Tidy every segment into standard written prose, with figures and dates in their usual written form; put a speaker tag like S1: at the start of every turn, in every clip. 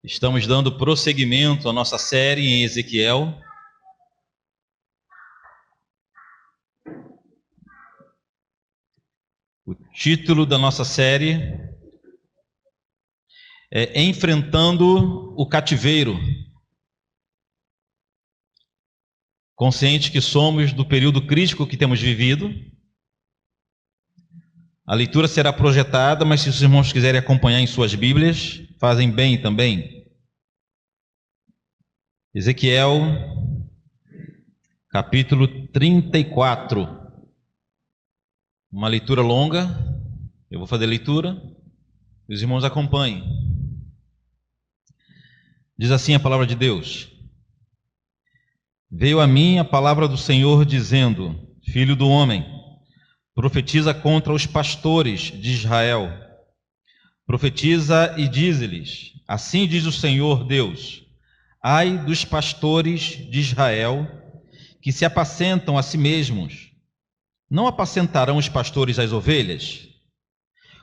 S1: Estamos dando prosseguimento à nossa série em Ezequiel. O título da nossa série é Enfrentando o Cativeiro. Consciente que somos do período crítico que temos vivido. A leitura será projetada, mas se os irmãos quiserem acompanhar em suas Bíblias, fazem bem também. Ezequiel, capítulo 34. Uma leitura longa, eu vou fazer a leitura, e os irmãos acompanhem. Diz assim a palavra de Deus: Veio a mim a palavra do Senhor dizendo: Filho do homem, profetiza contra os pastores de Israel. Profetiza e dize-lhes: Assim diz o Senhor Deus: Ai dos pastores de Israel, que se apacentam a si mesmos. Não apacentarão os pastores as ovelhas?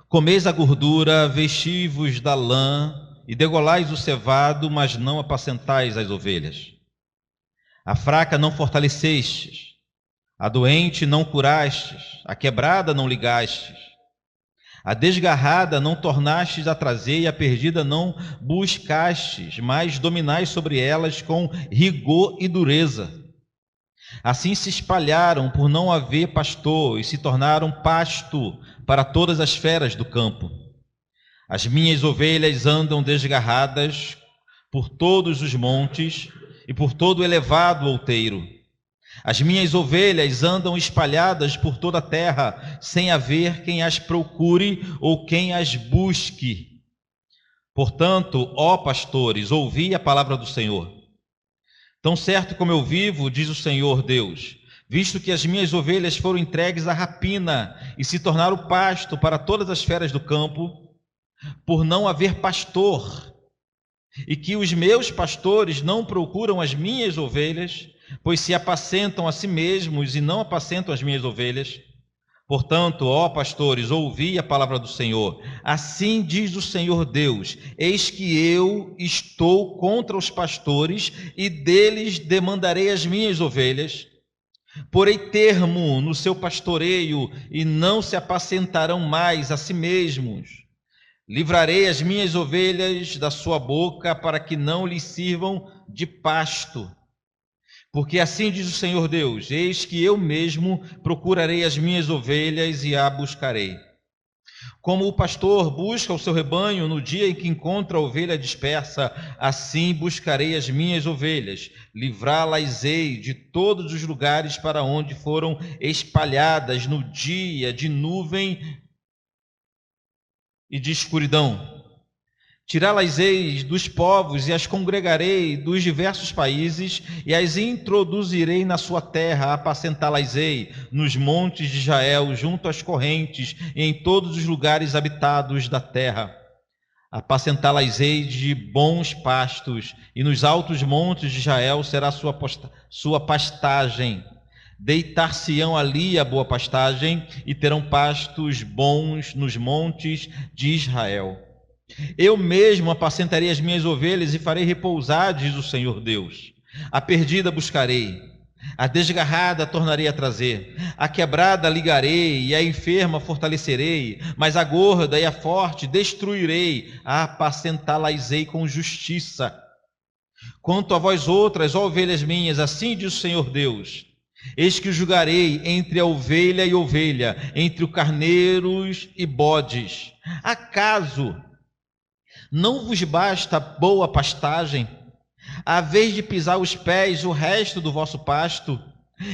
S1: Comeis a gordura, vesti-vos da lã, e degolais o cevado, mas não apacentais as ovelhas. A fraca não fortalecestes, a doente não curastes, a quebrada não ligastes, a desgarrada não tornastes a trazer, e a perdida não buscastes, mas dominais sobre elas com rigor e dureza. Assim se espalharam por não haver pastor e se tornaram pasto para todas as feras do campo. As minhas ovelhas andam desgarradas por todos os montes e por todo o elevado outeiro. As minhas ovelhas andam espalhadas por toda a terra, sem haver quem as procure ou quem as busque. Portanto, ó pastores, ouvi a palavra do Senhor. Tão certo como eu vivo, diz o Senhor Deus, visto que as minhas ovelhas foram entregues à rapina e se tornaram pasto para todas as feras do campo, por não haver pastor, e que os meus pastores não procuram as minhas ovelhas, pois se apacentam a si mesmos e não apacentam as minhas ovelhas. Portanto, ó pastores, ouvi a palavra do Senhor. Assim diz o Senhor Deus: Eis que eu estou contra os pastores e deles demandarei as minhas ovelhas. Porei termo no seu pastoreio e não se apacentarão mais a si mesmos. Livrarei as minhas ovelhas da sua boca para que não lhes sirvam de pasto. Porque assim diz o Senhor Deus: Eis que eu mesmo procurarei as minhas ovelhas e a buscarei. Como o pastor busca o seu rebanho no dia em que encontra a ovelha dispersa, assim buscarei as minhas ovelhas, livrá-las-ei de todos os lugares para onde foram espalhadas no dia de nuvem e de escuridão. Tirá-las-ei dos povos e as congregarei dos diversos países e as introduzirei na sua terra, apacentá-las-ei nos montes de Israel, junto às correntes e em todos os lugares habitados da terra. Apacentá-las-ei de bons pastos e nos altos montes de Israel será sua pastagem. Deitar-se-ão ali a boa pastagem e terão pastos bons nos montes de Israel. Eu mesmo apacentarei as minhas ovelhas e farei repousar, diz o Senhor Deus. A perdida buscarei, a desgarrada tornarei a trazer, a quebrada ligarei e a enferma fortalecerei, mas a gorda e a forte destruirei, apacentá-las-ei com justiça. Quanto a vós outras, ó ovelhas minhas, assim diz o Senhor Deus: Eis que julgarei entre a ovelha e ovelha, entre os carneiros e bodes. Acaso não vos basta boa pastagem, a vez de pisar os pés o resto do vosso pasto?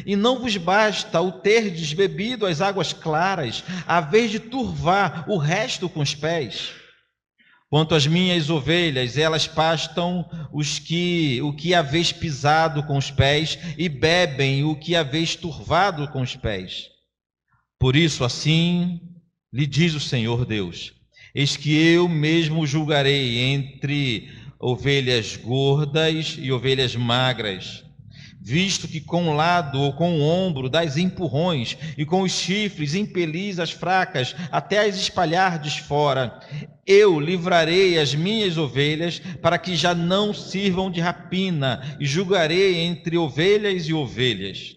S1: E não vos basta o terdes bebido as águas claras, a vez de turvar o resto com os pés? Quanto às minhas ovelhas, elas pastam o que haveis pisado com os pés e bebem o que haveis turvado com os pés. Por isso, assim lhe diz o Senhor Deus: Eis que eu mesmo julgarei entre ovelhas gordas e ovelhas magras. visto que com um lado ou com o ombro dais empurrões, e com os chifres impelis as fracas, até as espalhardes fora. Eu livrarei as minhas ovelhas, para que já não sirvam de rapina, e julgarei entre ovelhas e ovelhas.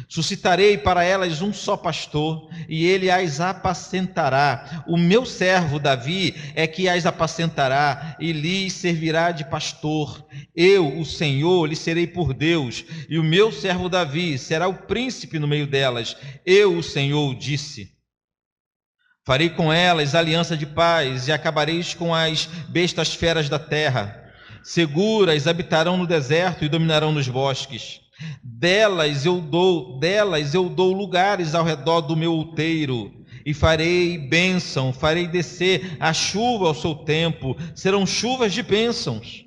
S1: Suscitarei para elas um só pastor, e ele as apacentará. O meu servo Davi é que as apacentará, e lhes servirá de pastor. Eu, o Senhor, lhe serei por Deus, e o meu servo Davi será o príncipe no meio delas. Eu, o Senhor, disse. Farei com elas aliança de paz, e acabareis com as bestas feras da terra. Seguras habitarão no deserto e dominarão nos bosques. Delas eu dou lugares ao redor do meu outeiro, e farei bênção, farei descer a chuva ao seu tempo, serão chuvas de bênçãos.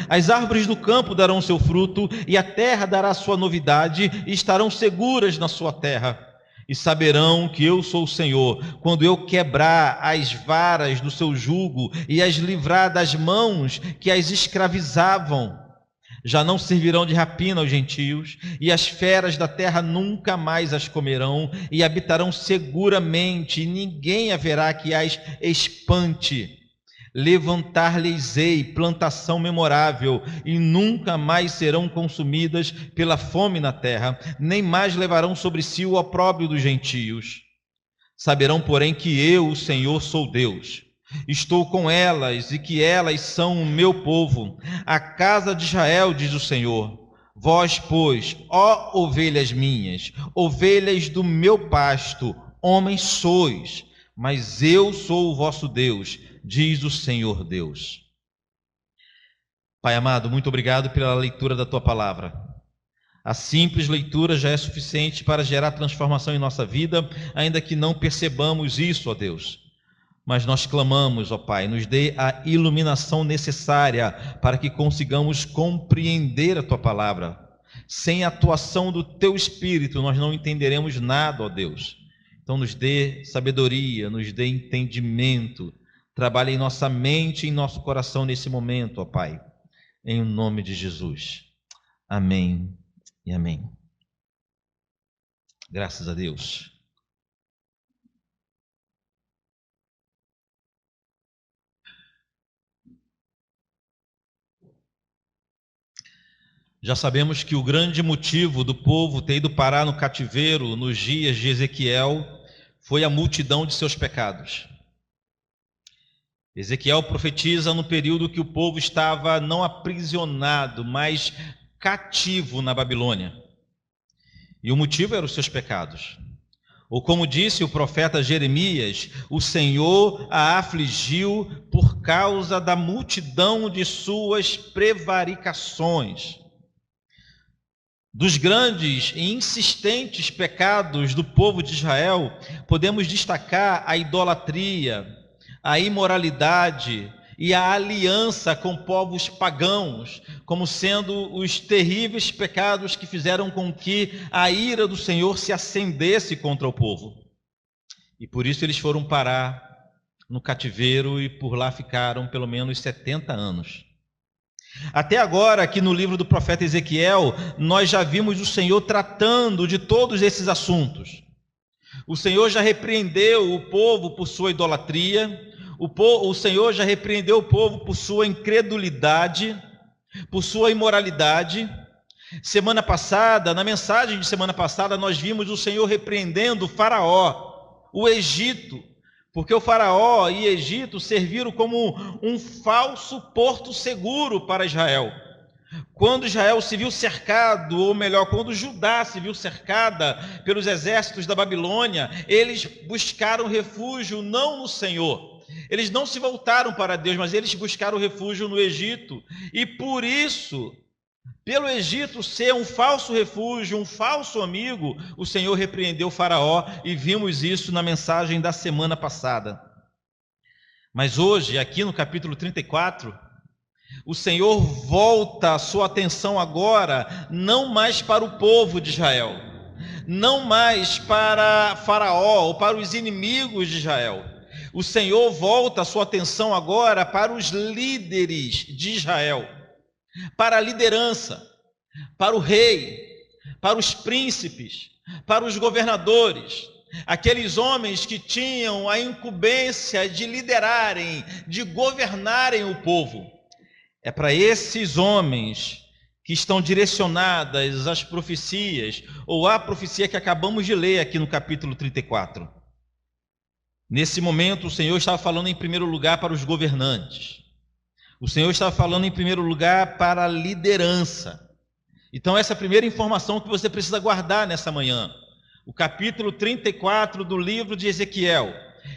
S1: As árvores do campo darão seu fruto, e a terra dará sua novidade, e estarão seguras na sua terra. E saberão que eu sou o Senhor, quando eu quebrar as varas do seu jugo, e as livrar das mãos que as escravizavam. Já não servirão de rapina aos gentios, e as feras da terra nunca mais as comerão, e habitarão seguramente, e ninguém haverá que as espante. Levantar-lhes-ei plantação memorável, e nunca mais serão consumidas pela fome na terra, nem mais levarão sobre si o opróbrio dos gentios. Saberão, porém, que eu, o Senhor, sou Deus. Estou com elas, e que elas são o meu povo, a casa de Israel, diz o Senhor. Vós, pois, ó ovelhas minhas, ovelhas do meu pasto, homens sois, mas eu sou o vosso Deus, diz o Senhor Deus. Pai amado, muito obrigado pela leitura da tua palavra. A simples leitura já é suficiente para gerar transformação em nossa vida, ainda que não percebamos isso, ó Deus. Mas nós clamamos, ó Pai, nos dê a iluminação necessária para que consigamos compreender a Tua palavra. Sem a atuação do Teu Espírito, nós não entenderemos nada, ó Deus. Então nos dê sabedoria, nos dê entendimento. Trabalhe em nossa mente e em nosso coração nesse momento, ó Pai. Em nome de Jesus. Amém e amém. Graças a Deus. Já sabemos que o grande motivo do povo ter ido parar no cativeiro nos dias de Ezequiel foi a multidão de seus pecados. Ezequiel profetiza no período que o povo estava não aprisionado, mas cativo na Babilônia. E o motivo eram os seus pecados. Ou como disse o profeta Jeremias, o Senhor a afligiu por causa da multidão de suas prevaricações. Dos grandes e insistentes pecados do povo de Israel, podemos destacar a idolatria, a imoralidade e a aliança com povos pagãos, como sendo os terríveis pecados que fizeram com que a ira do Senhor se acendesse contra o povo. E por isso eles foram parar no cativeiro e por lá ficaram pelo menos 70 anos. Até agora, aqui no livro do profeta Ezequiel, nós já vimos o Senhor tratando de todos esses assuntos. O Senhor já repreendeu o povo por sua idolatria, o Senhor já repreendeu o povo por sua incredulidade, por sua imoralidade. Semana passada, na mensagem de semana passada, nós vimos o Senhor repreendendo o Faraó, o Egito, porque o Faraó e Egito serviram como um falso porto seguro para Israel. Quando Israel se viu cercado, ou melhor, quando Judá se viu cercada pelos exércitos da Babilônia, eles buscaram refúgio não no Senhor. Eles não se voltaram para Deus, mas eles buscaram refúgio no Egito. E por isso, pelo Egito ser um falso refúgio, um falso amigo, o Senhor repreendeu o Faraó, e vimos isso na mensagem da semana passada. Mas hoje, aqui no capítulo 34, o Senhor volta a sua atenção agora, não mais para o povo de Israel, não mais para Faraó ou para os inimigos de Israel. O Senhor volta a sua atenção agora para os líderes de Israel, para a liderança, para o rei, para os príncipes, para os governadores, aqueles homens que tinham a incumbência de liderarem, de governarem o povo. É para esses homens que estão direcionadas as profecias, ou a profecia que acabamos de ler aqui no capítulo 34. Nesse momento, o Senhor estava falando em primeiro lugar para os governantes. O Senhor estava falando em primeiro lugar para a liderança. Então, essa é a primeira informação que você precisa guardar nessa manhã. O capítulo 34 do livro de Ezequiel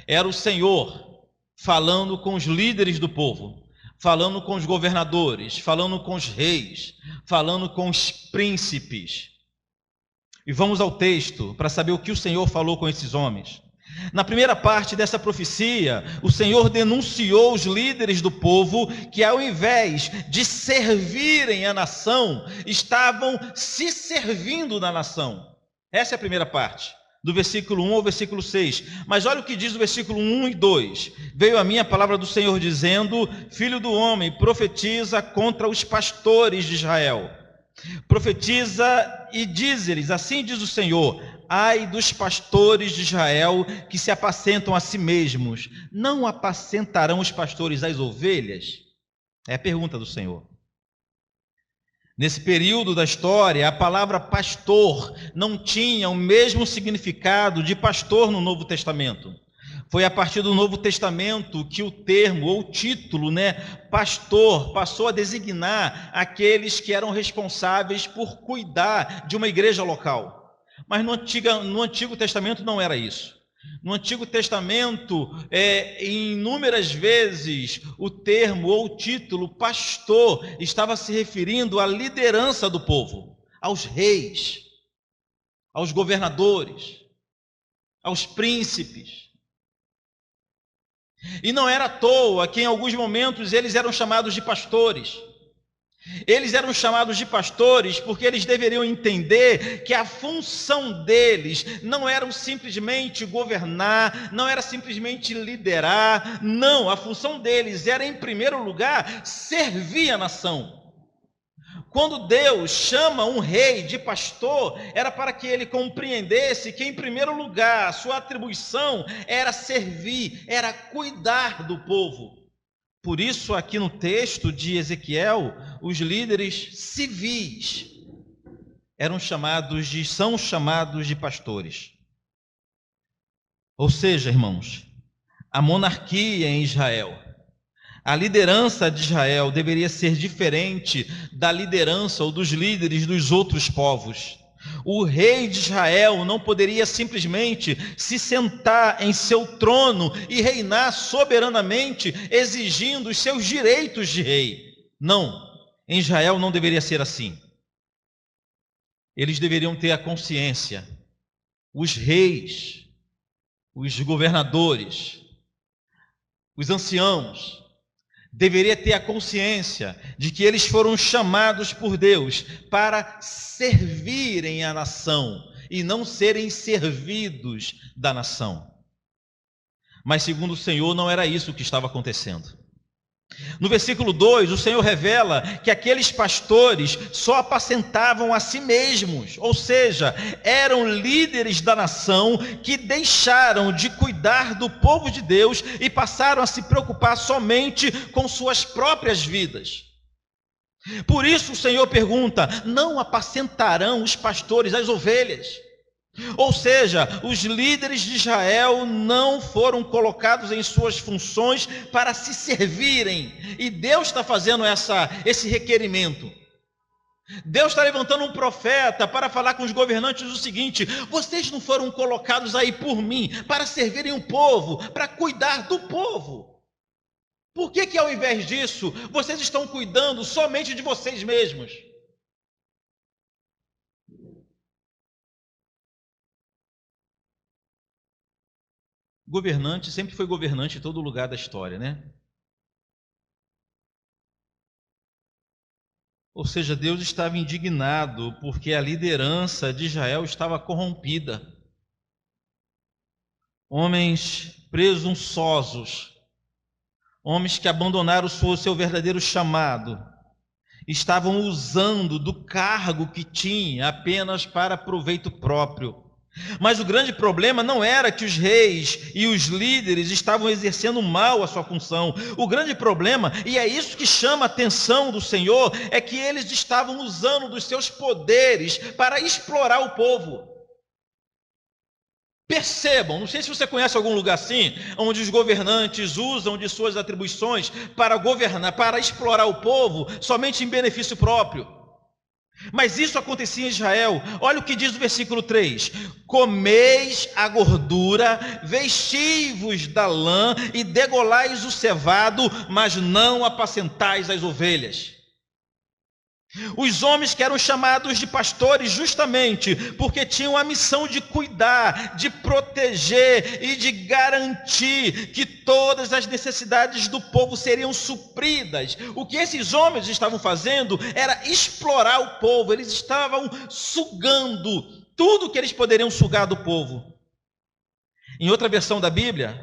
S1: era o Senhor falando com os líderes do povo, falando com os governadores, falando com os reis, falando com os príncipes. E vamos ao texto para saber o que o Senhor falou com esses homens. Na primeira parte dessa profecia, o Senhor denunciou os líderes do povo que, ao invés de servirem a nação, estavam se servindo da nação. Essa é a primeira parte, do versículo 1 ao versículo 6. Mas olha o que diz o versículo 1 e 2. Veio a mim a palavra do Senhor dizendo: Filho do homem, profetiza contra os pastores de Israel. Profetiza e diz-lhes: assim diz o Senhor: ai dos pastores de Israel que se apacentam a si mesmos, não apacentarão os pastores as ovelhas? É a pergunta do Senhor. Nesse período da história, a palavra pastor não tinha o mesmo significado de pastor no Novo Testamento. Foi a partir do Novo Testamento que o termo ou título, pastor, passou a designar aqueles que eram responsáveis por cuidar de uma igreja local. Mas no Antigo Testamento não era isso. No Antigo Testamento, inúmeras vezes, o termo ou o título pastor estava se referindo à liderança do povo, aos reis, aos governadores, aos príncipes. E não era à toa que em alguns momentos eles eram chamados de pastores. Eles eram chamados de pastores porque eles deveriam entender que a função deles não era simplesmente governar, não era simplesmente liderar, não, a função deles era, em primeiro lugar, servir a nação. Quando Deus chama um rei de pastor, era para que ele compreendesse que, em primeiro lugar, a sua atribuição era servir, era cuidar do povo. Por isso, aqui no texto de Ezequiel, os líderes civis são chamados de pastores. Ou seja, irmãos, a monarquia em Israel, a liderança de Israel deveria ser diferente da liderança ou dos líderes dos outros povos. O rei de Israel não poderia simplesmente se sentar em seu trono e reinar soberanamente, exigindo os seus direitos de rei. Não, em Israel não deveria ser assim. Eles deveriam ter a consciência, os reis, os governadores, os anciãos, deveria ter a consciência de que eles foram chamados por Deus para servirem a nação e não serem servidos da nação. Mas segundo o Senhor, não era isso que estava acontecendo. No versículo 2, o Senhor revela que aqueles pastores só apacentavam a si mesmos, ou seja, eram líderes da nação que deixaram de cuidar do povo de Deus e passaram a se preocupar somente com suas próprias vidas. Por isso o Senhor pergunta: não apacentarão os pastores as ovelhas? Ou seja, os líderes de Israel não foram colocados em suas funções para se servirem. E Deus está fazendo esse requerimento. Deus está levantando um profeta para falar com os governantes o seguinte: vocês não foram colocados aí por mim para servirem o povo, para cuidar do povo. Por que ao invés disso, vocês estão cuidando somente de vocês mesmos? Governante sempre foi governante em todo lugar da história, Ou seja, Deus estava indignado porque a liderança de Israel estava corrompida. Homens presunçosos, homens que abandonaram o seu verdadeiro chamado, estavam usando do cargo que tinha apenas para proveito próprio. Mas o grande problema não era que os reis e os líderes estavam exercendo mal a sua função. O grande problema, e é isso que chama a atenção do Senhor, é que eles estavam usando dos seus poderes para explorar o povo. Percebam, não sei se você conhece algum lugar assim, onde os governantes usam de suas atribuições para governar, para explorar o povo, somente em benefício próprio. Mas isso acontecia em Israel. Olha o que diz o versículo 3: comeis a gordura, vestivos da lã e degolais o cevado, mas não apacentais as ovelhas. Os homens que eram chamados de pastores justamente porque tinham a missão de cuidar, de proteger e de garantir que todas as necessidades do povo seriam supridas. O que esses homens estavam fazendo era explorar o povo, eles estavam sugando tudo que eles poderiam sugar do povo. Em outra versão da Bíblia,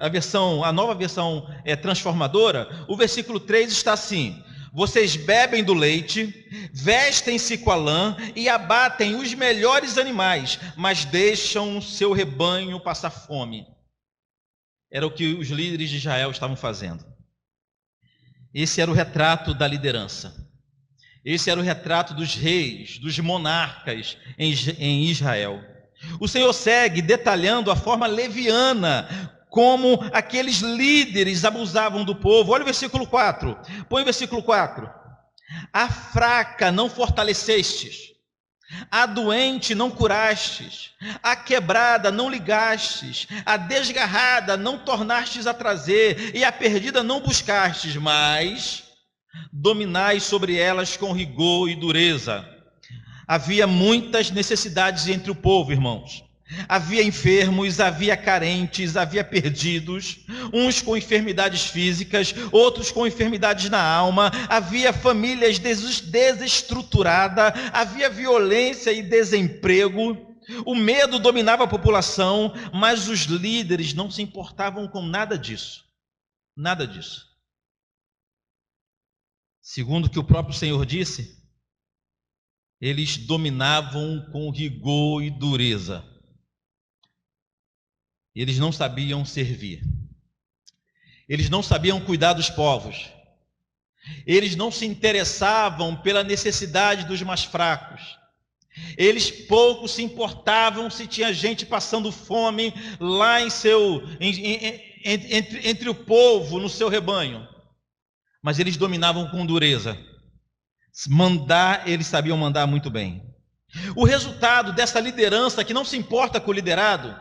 S1: a nova versão transformadora, o versículo 3 está assim: vocês bebem do leite, vestem-se com a lã e abatem os melhores animais, mas deixam o seu rebanho passar fome. Era o que os líderes de Israel estavam fazendo. Esse era o retrato da liderança. Esse era o retrato dos reis, dos monarcas em Israel. O Senhor segue detalhando a forma leviana como aqueles líderes abusavam do povo. Olha o versículo 4. Põe o versículo 4. A fraca não fortalecestes, a doente não curastes, a quebrada não ligastes, a desgarrada não tornastes a trazer, e a perdida não buscastes, mas dominais sobre elas com rigor e dureza. Havia muitas necessidades entre o povo, irmãos. Havia enfermos, havia carentes, havia perdidos, uns com enfermidades físicas, outros com enfermidades na alma, havia famílias desestruturadas, havia violência e desemprego, o medo dominava a população, mas os líderes não se importavam com nada disso, nada disso. Segundo o que o próprio Senhor disse, eles dominavam com rigor e dureza. Eles não sabiam servir. Eles não sabiam cuidar dos povos. Eles não se interessavam pela necessidade dos mais fracos. Eles pouco se importavam se tinha gente passando fome lá entre o povo, no seu rebanho. Mas eles dominavam com dureza. Mandar, eles sabiam mandar muito bem. O resultado dessa liderança que não se importa com o liderado,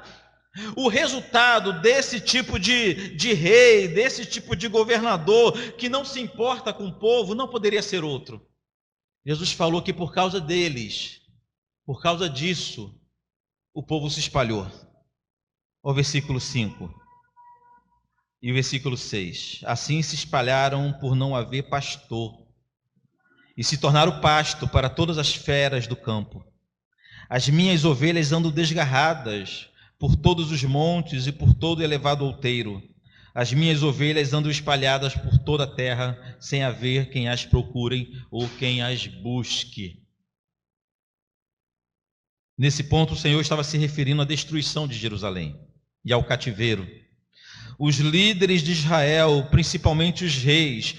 S1: o resultado desse tipo de rei, desse tipo de governador que não se importa com o povo, não poderia ser outro. Jesus falou que por causa deles, por causa disso, o povo se espalhou. O versículo 5 e o versículo 6. Assim se espalharam por não haver pastor, e se tornaram pasto para todas as feras do campo. As minhas ovelhas andam desgarradas por todos os montes e por todo elevado outeiro. As minhas ovelhas andam espalhadas por toda a terra, sem haver quem as procure ou quem as busque. Nesse ponto, o Senhor estava se referindo à destruição de Jerusalém e ao cativeiro. Os líderes de Israel, principalmente os reis,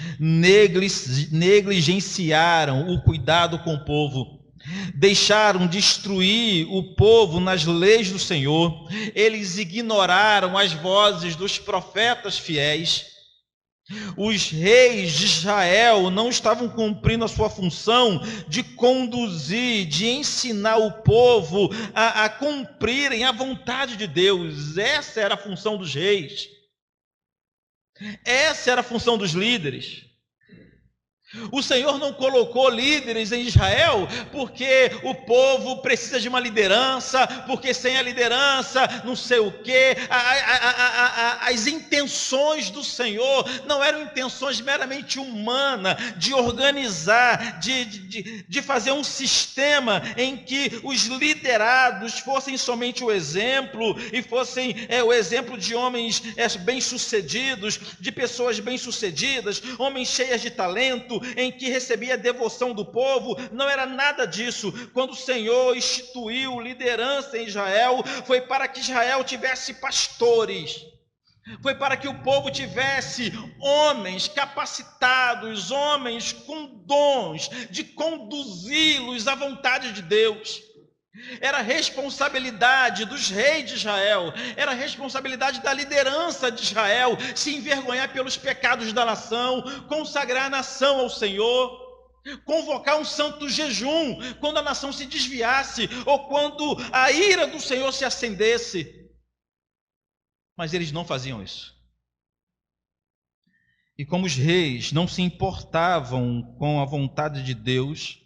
S1: negligenciaram o cuidado com o povo. Deixaram destruir o povo nas leis do Senhor. Eles ignoraram as vozes dos profetas fiéis. Os reis de Israel não estavam cumprindo a sua função de conduzir, de ensinar o povo a cumprirem a vontade de Deus. Essa era a função dos reis. Essa era a função dos líderes. O Senhor não colocou líderes em Israel porque o povo precisa de uma liderança, porque sem a liderança não sei o quê. As intenções do Senhor não eram intenções meramente humanas, de organizar, de fazer um sistema em que os liderados fossem somente o exemplo, e fossem o exemplo de homens bem-sucedidos, de pessoas bem-sucedidas, homens cheias de talento, culto em que recebia a devoção do povo, não era nada disso. Quando o Senhor instituiu liderança em Israel, foi para que Israel tivesse pastores, foi para que o povo tivesse homens capacitados, homens com dons de conduzi-los à vontade de Deus. Era responsabilidade dos reis de Israel, era responsabilidade da liderança de Israel se envergonhar pelos pecados da nação, consagrar a nação ao Senhor, convocar um santo jejum quando a nação se desviasse ou quando a ira do Senhor se acendesse. Mas eles não faziam isso. E como os reis não se importavam com a vontade de Deus,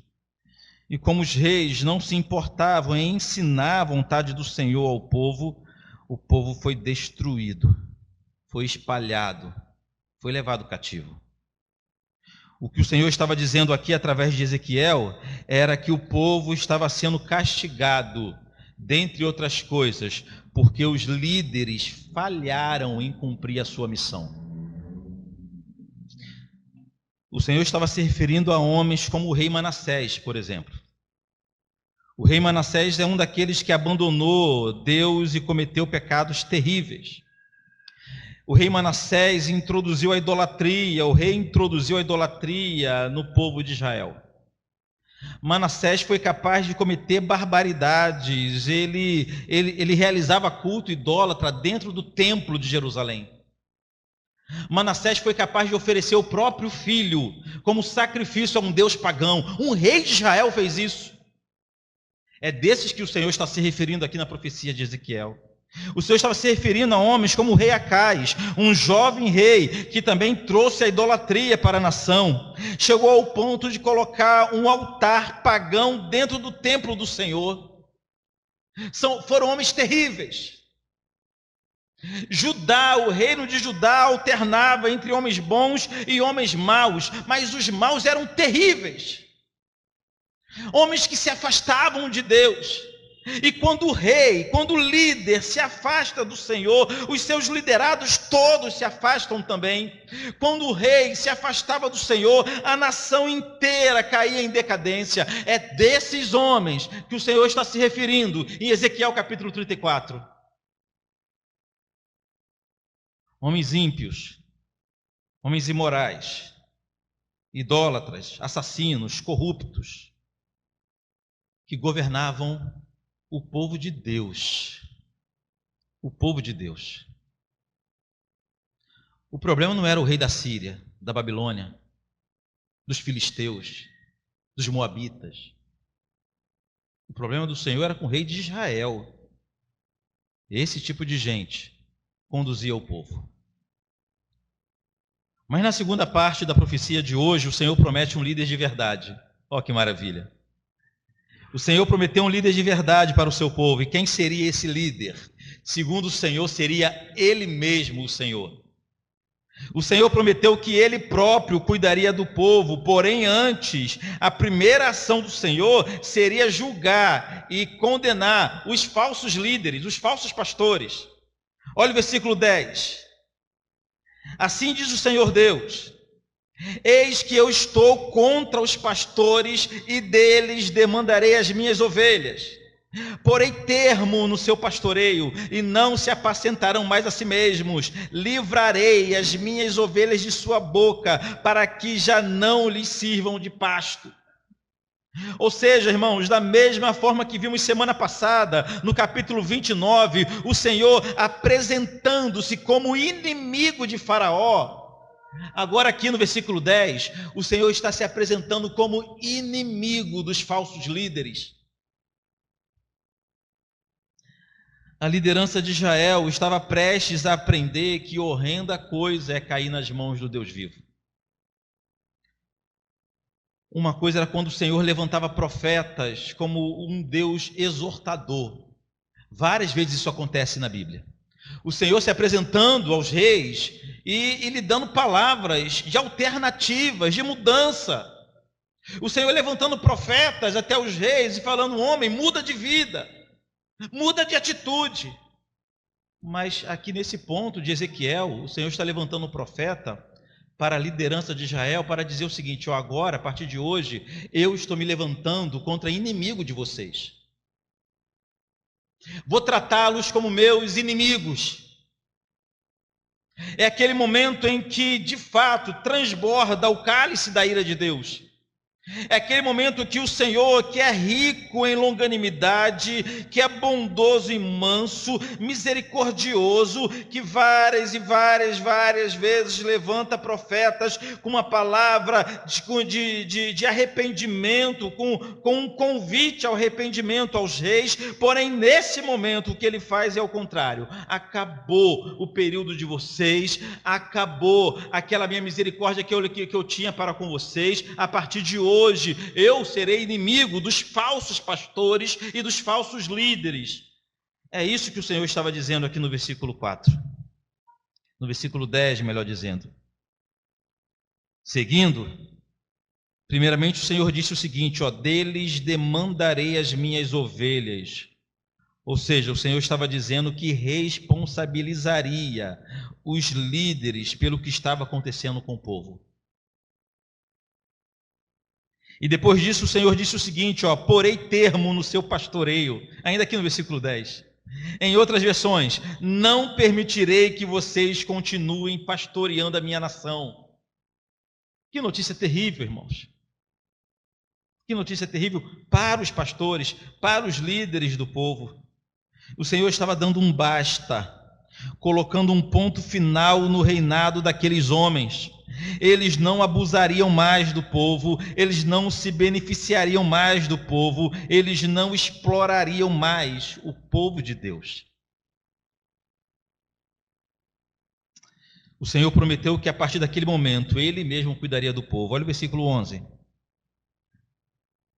S1: e como os reis não se importavam em ensinar a vontade do Senhor ao povo, o povo foi destruído, foi espalhado, foi levado cativo. O que o Senhor estava dizendo aqui através de Ezequiel era que o povo estava sendo castigado, dentre outras coisas, porque os líderes falharam em cumprir a sua missão. O Senhor estava se referindo a homens como o rei Manassés, por exemplo. O rei Manassés é um daqueles que abandonou Deus e cometeu pecados terríveis. O rei Manassés introduziu a idolatria, o rei introduziu a idolatria no povo de Israel. Manassés foi capaz de cometer barbaridades, ele realizava culto idólatra dentro do templo de Jerusalém. Manassés foi capaz de oferecer o próprio filho como sacrifício a um deus pagão. Um rei de Israel fez isso. É desses que o Senhor está se referindo aqui na profecia de Ezequiel. O Senhor estava se referindo a homens como o rei Acais, um jovem rei que também trouxe a idolatria para a nação. Chegou ao ponto de colocar um altar pagão dentro do templo do Senhor. Foram homens terríveis. Judá, o reino de Judá alternava entre homens bons e homens maus, mas os maus eram terríveis. Homens que se afastavam de Deus. E quando o rei, quando o líder se afasta do Senhor, os seus liderados todos se afastam também. Quando o rei se afastava do Senhor, a nação inteira caía em decadência. É desses homens que o Senhor está se referindo em Ezequiel capítulo 34. Homens ímpios, homens imorais, idólatras, assassinos, corruptos, que governavam o povo de Deus. O povo de Deus. O problema não era o rei da Síria, da Babilônia, dos filisteus, dos moabitas. O problema do Senhor era com o rei de Israel. Esse tipo de gente conduzia o povo. Mas na segunda parte da profecia de hoje, o Senhor promete um líder de verdade. Ó, que maravilha! O Senhor prometeu um líder de verdade para o seu povo. E quem seria esse líder? Segundo o Senhor, seria Ele mesmo o Senhor. O Senhor prometeu que Ele próprio cuidaria do povo. Porém, antes, a primeira ação do Senhor seria julgar e condenar os falsos líderes, os falsos pastores. Olha o versículo 10. Assim diz o Senhor Deus: eis que eu estou contra os pastores e deles demandarei as minhas ovelhas. Porei termo no seu pastoreio e não se apacentarão mais a si mesmos. Livrarei as minhas ovelhas de sua boca para que já não lhes sirvam de pasto. Ou seja, irmãos, da mesma forma que vimos semana passada, no capítulo 29, o Senhor apresentando-se como inimigo de Faraó, agora aqui no versículo 10, o Senhor está se apresentando como inimigo dos falsos líderes. A liderança de Israel estava prestes a aprender que horrenda coisa é cair nas mãos do Deus vivo. Uma coisa era quando o Senhor levantava profetas como um Deus exortador. Várias vezes isso acontece na Bíblia. O Senhor se apresentando aos reis e lhe dando palavras de alternativas, de mudança. O Senhor levantando profetas até os reis e falando: homem, muda de vida, muda de atitude. Mas aqui nesse ponto de Ezequiel, o Senhor está levantando um profeta para a liderança de Israel, para dizer o seguinte: ó, agora, a partir de hoje, eu estou me levantando contra inimigo de vocês. Vou tratá-los como meus inimigos. É aquele momento em que, de fato, transborda o cálice da ira de Deus. É aquele momento que o Senhor, que é rico em longanimidade, que é bondoso e manso, misericordioso, que várias vezes levanta profetas com uma palavra de arrependimento, com um convite ao arrependimento aos reis. Porém, nesse momento, o que ele faz é o contrário. Acabou o período de vocês, acabou aquela minha misericórdia que eu tinha para com vocês. A partir de hoje, eu serei inimigo dos falsos pastores e dos falsos líderes. É isso que o Senhor estava dizendo aqui no versículo 4. No versículo 10, melhor dizendo. Seguindo, primeiramente o Senhor disse o seguinte: ó, deles demandarei as minhas ovelhas. Ou seja, o Senhor estava dizendo que responsabilizaria os líderes pelo que estava acontecendo com o povo. E depois disso o Senhor disse o seguinte, ó, porei termo no seu pastoreio, ainda aqui no versículo 10. Em outras versões, não permitirei que vocês continuem pastoreando a minha nação. Que notícia terrível, irmãos. Que notícia terrível para os pastores, para os líderes do povo. O Senhor estava dando um basta, colocando um ponto final no reinado daqueles homens. Eles não abusariam mais do povo, eles não se beneficiariam mais do povo, eles não explorariam mais o povo de Deus. O Senhor prometeu que a partir daquele momento Ele mesmo cuidaria do povo. Olha o versículo 11.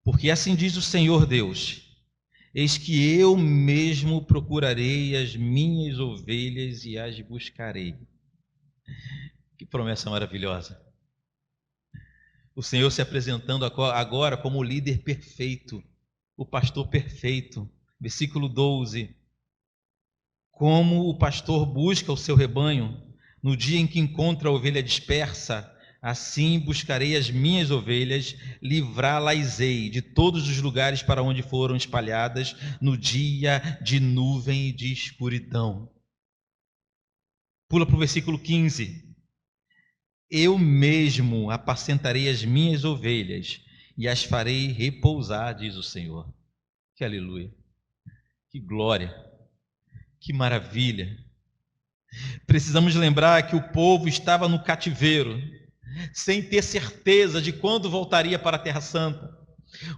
S1: Porque assim diz o Senhor Deus: eis que eu mesmo procurarei as minhas ovelhas e as buscarei. Que promessa maravilhosa. O Senhor se apresentando agora como o líder perfeito, o pastor perfeito. Versículo 12. Como o pastor busca o seu rebanho, no dia em que encontra a ovelha dispersa, assim buscarei as minhas ovelhas, livrá-las-ei de todos os lugares para onde foram espalhadas, no dia de nuvem e de escuridão. Pula para o versículo 15. Eu mesmo apacentarei as minhas ovelhas e as farei repousar, diz o Senhor. Que aleluia, que glória, que maravilha. Precisamos lembrar que o povo estava no cativeiro, sem ter certeza de quando voltaria para a Terra Santa.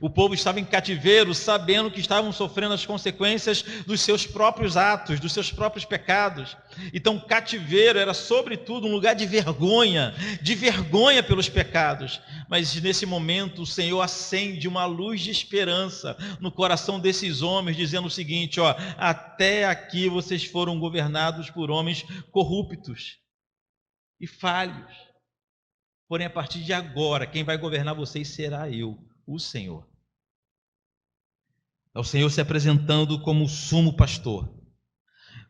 S1: O povo estava em cativeiro, sabendo que estavam sofrendo as consequências dos seus próprios atos, dos seus próprios pecados. Então, cativeiro era, sobretudo, um lugar de vergonha pelos pecados. Mas, nesse momento, o Senhor acende uma luz de esperança no coração desses homens, dizendo o seguinte, ó, até aqui vocês foram governados por homens corruptos e falhos. Porém, a partir de agora, quem vai governar vocês será eu, o Senhor. É o Senhor se apresentando como o sumo pastor,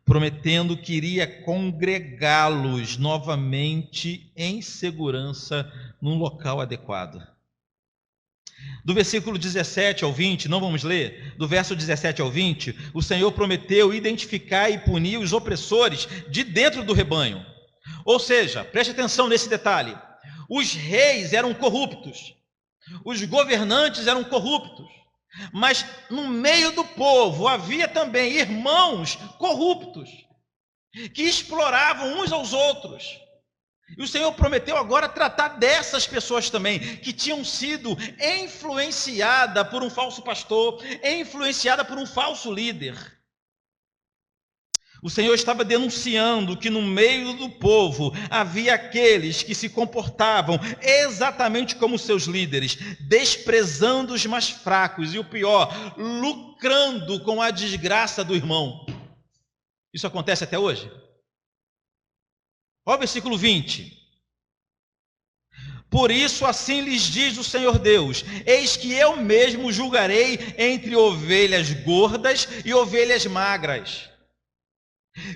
S1: prometendo que iria congregá-los novamente em segurança num local adequado. Do versículo 17 ao 20, não vamos ler, do verso 17 ao 20, o Senhor prometeu identificar e punir os opressores de dentro do rebanho. Ou seja, preste atenção nesse detalhe, os reis eram corruptos, os governantes eram corruptos, mas no meio do povo havia também irmãos corruptos, que exploravam uns aos outros. E o Senhor prometeu agora tratar dessas pessoas também, que tinham sido influenciadas por um falso pastor, influenciadas por um falso líder. O Senhor estava denunciando que no meio do povo havia aqueles que se comportavam exatamente como seus líderes, desprezando os mais fracos e o pior, lucrando com a desgraça do irmão. Isso acontece até hoje? Olha o versículo 20. Por isso assim lhes diz o Senhor Deus: eis que eu mesmo julgarei entre ovelhas gordas e ovelhas magras.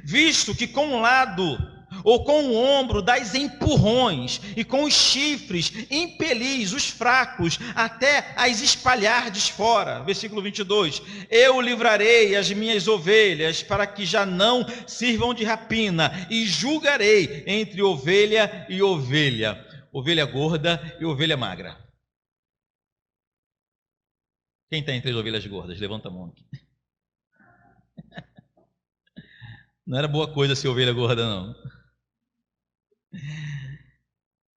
S1: Visto que com um lado ou com o ombro dais empurrões, e com os chifres impelis os fracos, até as espalhardes fora. Versículo 22. Eu livrarei as minhas ovelhas, para que já não sirvam de rapina, e julgarei entre ovelha e ovelha, ovelha gorda e ovelha magra. Quem tem 3 ovelhas gordas? Levanta a mão aqui. Não era boa coisa ser ovelha gorda, não.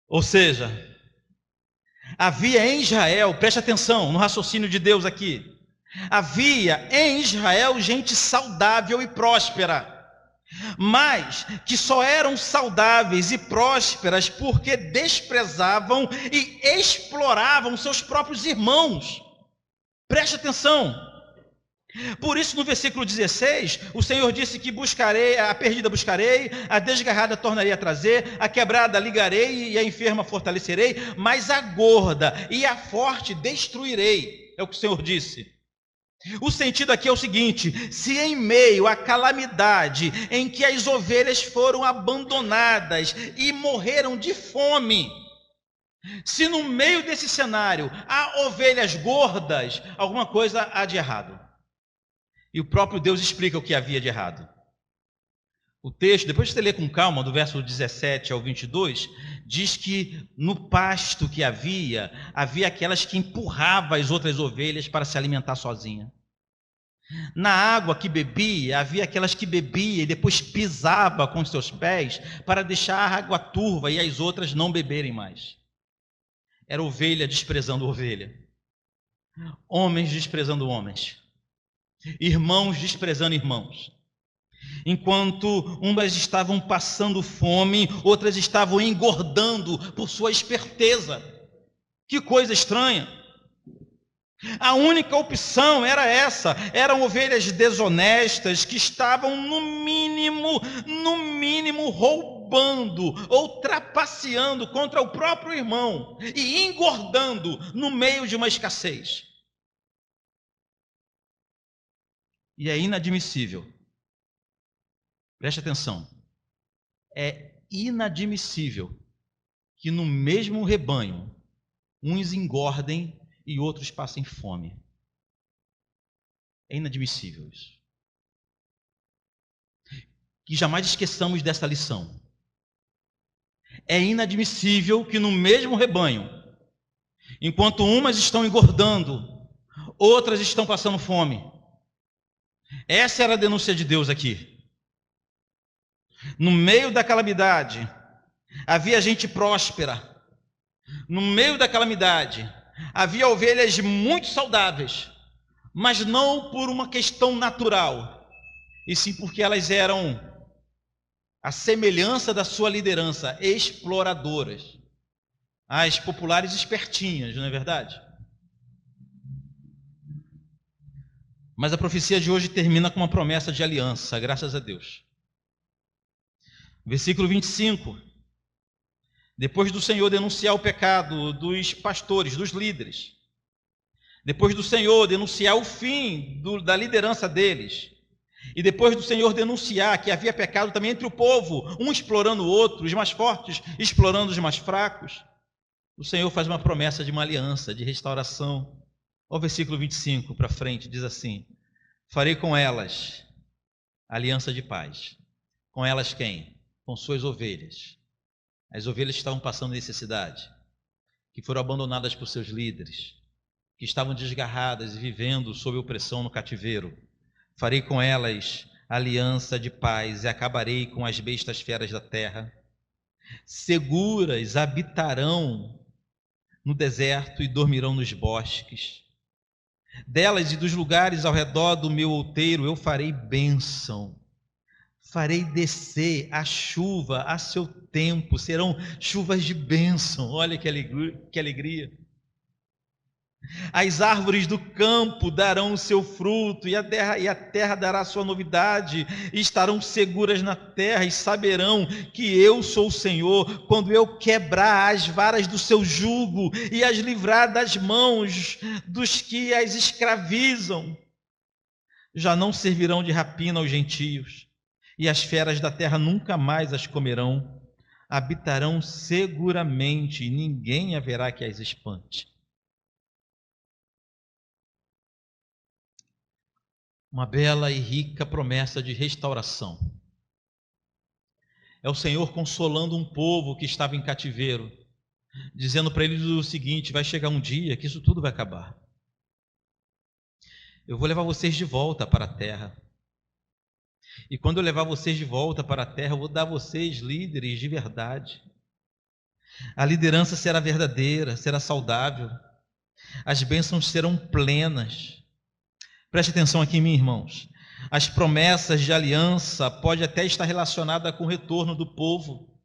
S1: Ou seja, havia em Israel, preste atenção no raciocínio de Deus aqui, havia em Israel gente saudável e próspera, mas que só eram saudáveis e prósperas porque desprezavam e exploravam seus próprios irmãos. Preste atenção. Por isso, no versículo 16, o Senhor disse que buscarei, a perdida buscarei, a desgarrada tornarei a trazer, a quebrada ligarei e a enferma fortalecerei, mas a gorda e a forte destruirei. É o que o Senhor disse. O sentido aqui é o seguinte: se em meio à calamidade em que as ovelhas foram abandonadas e morreram de fome, se no meio desse cenário há ovelhas gordas, alguma coisa há de errado. E o próprio Deus explica o que havia de errado. O texto, depois de você ler com calma, do verso 17 ao 22, diz que no pasto que havia aquelas que empurravam as outras ovelhas para se alimentar sozinha. Na água que bebia, havia aquelas que bebia e depois pisava com seus pés para deixar a água turva e as outras não beberem mais. Era ovelha desprezando ovelha. Homens desprezando homens. Irmãos desprezando irmãos. Enquanto umas estavam passando fome, outras estavam engordando por sua esperteza. Que coisa estranha. A única opção era essa. Eram ovelhas desonestas que estavam no mínimo roubando ou trapaceando contra o próprio irmão e engordando no meio de uma escassez. E é inadmissível, preste atenção, é inadmissível que no mesmo rebanho uns engordem e outros passem fome. É inadmissível isso. Que jamais esqueçamos dessa lição. É inadmissível que no mesmo rebanho, enquanto umas estão engordando, outras estão passando fome. Essa era a denúncia de Deus aqui. No meio da calamidade, havia gente próspera. No meio da calamidade, havia ovelhas muito saudáveis, mas não por uma questão natural, e sim porque elas eram a semelhança da sua liderança, exploradoras. As populares espertinhas, não é verdade? Mas a profecia de hoje termina com uma promessa de aliança, graças a Deus. Versículo 25. Depois do Senhor denunciar o pecado dos pastores, dos líderes, depois do Senhor denunciar o fim da liderança deles, e depois do Senhor denunciar que havia pecado também entre o povo, um explorando o outro, os mais fortes explorando os mais fracos, o Senhor faz uma promessa de uma aliança, de restauração. Olha o versículo 25 para frente, diz assim: farei com elas aliança de paz. Com elas quem? Com suas ovelhas. As ovelhas que estavam passando necessidade, que foram abandonadas por seus líderes, que estavam desgarradas e vivendo sob opressão no cativeiro. Farei com elas aliança de paz e acabarei com as bestas feras da terra. Seguras habitarão no deserto e dormirão nos bosques. Delas e dos lugares ao redor do meu outeiro eu farei bênção. Farei descer a chuva a seu tempo, serão chuvas de bênção. Olha que alegria. As árvores do campo darão o seu fruto, e a terra dará a sua novidade, e estarão seguras na terra, e saberão que eu sou o Senhor, quando eu quebrar as varas do seu jugo, e as livrar das mãos dos que as escravizam. Já não servirão de rapina aos gentios, e as feras da terra nunca mais as comerão. Habitarão seguramente, e ninguém haverá que as espante. Uma bela e rica promessa de restauração. É o Senhor consolando um povo que estava em cativeiro, dizendo para eles o seguinte: vai chegar um dia que isso tudo vai acabar. Eu vou levar vocês de volta para a terra. E quando eu levar vocês de volta para a terra, eu vou dar a vocês líderes de verdade. A liderança será verdadeira, será saudável. As bênçãos serão plenas. Preste atenção aqui, meus irmãos. As promessas de aliança podem até estar relacionadas com o retorno do povo.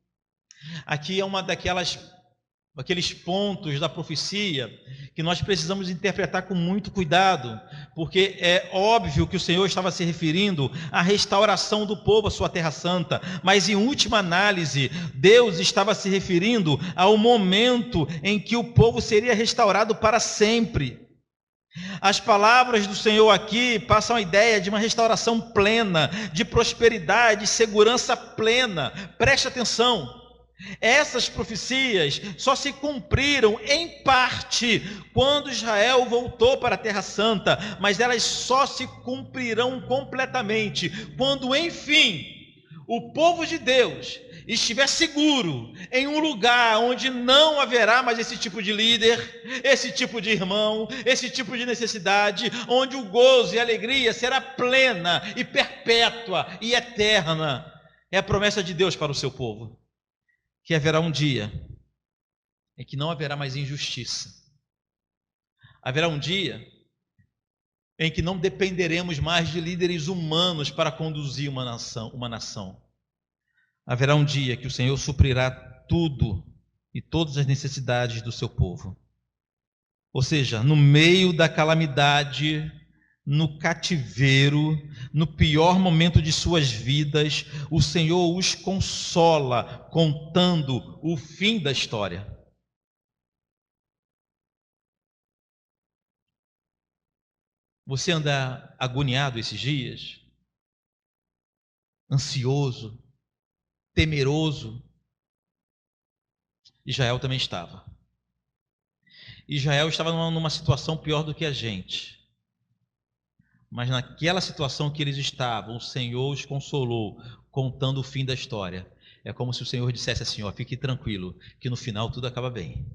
S1: Aqui é uma daqueles pontos da profecia que nós precisamos interpretar com muito cuidado, porque é óbvio que o Senhor estava se referindo à restauração do povo à sua terra santa, mas em última análise, Deus estava se referindo ao momento em que o povo seria restaurado para sempre. As palavras do Senhor aqui passam a ideia de uma restauração plena, de prosperidade, de segurança plena. Preste atenção. Essas profecias só se cumpriram em parte quando Israel voltou para a Terra Santa, mas elas só se cumprirão completamente quando, enfim, o povo de Deus estiver seguro em um lugar onde não haverá mais esse tipo de líder, esse tipo de irmão, esse tipo de necessidade, onde o gozo e a alegria será plena e perpétua e eterna. É a promessa de Deus para o seu povo. Que haverá um dia em que não haverá mais injustiça. Haverá um dia em que não dependeremos mais de líderes humanos para conduzir uma nação. Haverá um dia que o Senhor suprirá tudo e todas as necessidades do seu povo. Ou seja, no meio da calamidade, no cativeiro, no pior momento de suas vidas, o Senhor os consola, contando o fim da história. Você anda agoniado esses dias? Ansioso? Temeroso? Israel também estava. Israel estava numa situação pior do que a gente. Mas naquela situação que eles estavam, o Senhor os consolou, contando o fim da história. É como se o Senhor dissesse assim: ó, fique tranquilo, que no final tudo acaba bem.